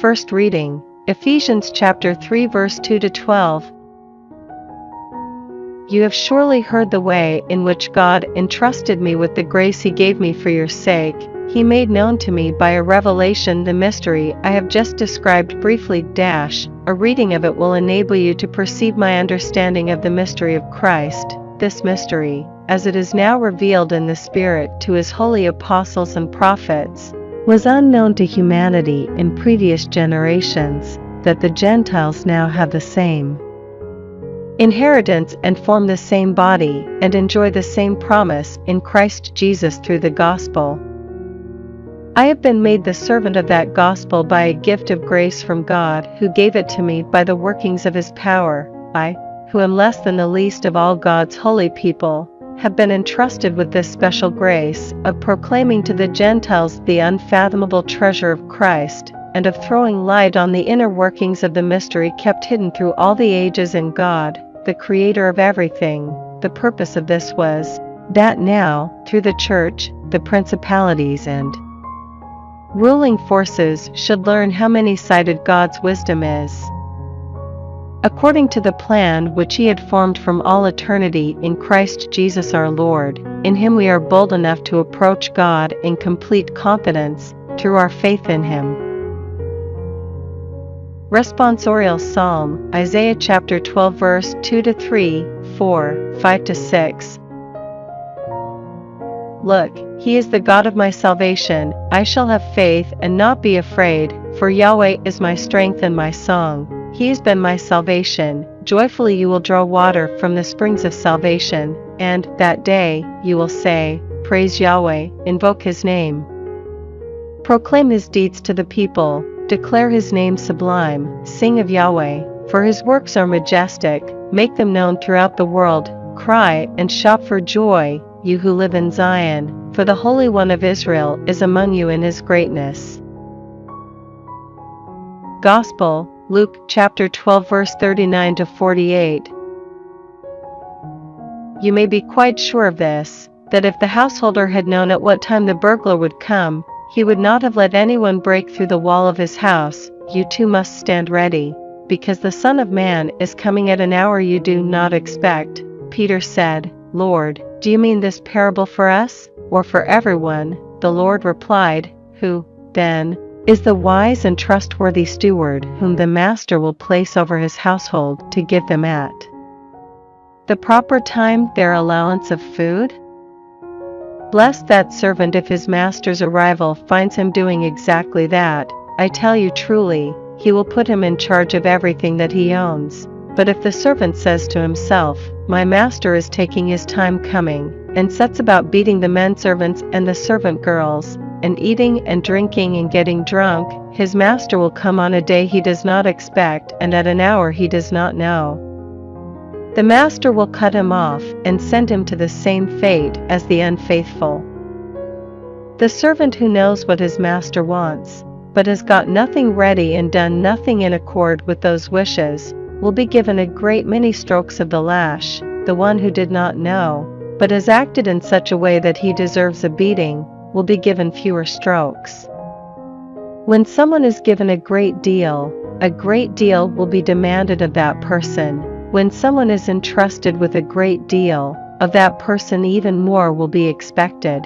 First reading, Ephesians chapter 3 verse 2-12. You have surely heard the way in which God entrusted me with the grace He gave me for your sake. He made known to me by a revelation the mystery I have just described briefly. A reading of it will enable you to perceive my understanding of the mystery of Christ. This mystery, as it is now revealed in the Spirit to His holy apostles and prophets, was unknown to humanity in previous generations, that the Gentiles now have the same inheritance and form the same body and enjoy the same promise in Christ Jesus through the gospel. I have been made the servant of that gospel by a gift of grace from God, who gave it to me by the workings of His power. I, who am less than the least of all God's holy people, have been entrusted with this special grace of proclaiming to the Gentiles the unfathomable treasure of Christ, and of throwing light on the inner workings of the mystery kept hidden through all the ages in God, the Creator of everything. The purpose of this was, that now, through the Church, the principalities and ruling forces should learn how many-sided God's wisdom is. According to the plan which He had formed from all eternity in Christ Jesus our Lord, in Him we are bold enough to approach God in complete confidence, through our faith in Him. Responsorial Psalm, Isaiah chapter 12 verse 2-3, 4, 5-6. Look, He is the God of my salvation. I shall have faith and not be afraid, for Yahweh is my strength and my song. He has been my salvation. Joyfully you will draw water from the springs of salvation, and, that day, you will say, Praise Yahweh, invoke His name. Proclaim His deeds to the people, declare His name sublime, sing of Yahweh, for His works are majestic, make them known throughout the world, cry and shout for joy, you who live in Zion, for the Holy One of Israel is among you in His greatness. Gospel, Luke chapter 12 verse 39-48. You may be quite sure of this, that if the householder had known at what time the burglar would come, he would not have let anyone break through the wall of his house. You too must stand ready, because the Son of Man is coming at an hour you do not expect. Peter said, Lord, do you mean this parable for us, or for everyone? The Lord replied, Who, then, is the wise and trustworthy steward whom the master will place over his household to give them at the proper time their allowance of food? Bless that servant if his master's arrival finds him doing exactly that. I tell you truly, he will put him in charge of everything that he owns. But if the servant says to himself, My master is taking his time coming, and sets about beating the menservants and the servant girls, and eating and drinking and getting drunk, his master will come on a day he does not expect and at an hour he does not know. The master will cut him off and send him to the same fate as the unfaithful. The servant who knows what his master wants, but has got nothing ready and done nothing in accord with those wishes, will be given a great many strokes of the lash. The one who did not know, but has acted in such a way that he deserves a beating, will be given fewer strokes. When someone is given a great deal will be demanded of that person. When someone is entrusted with a great deal, of that person even more will be expected.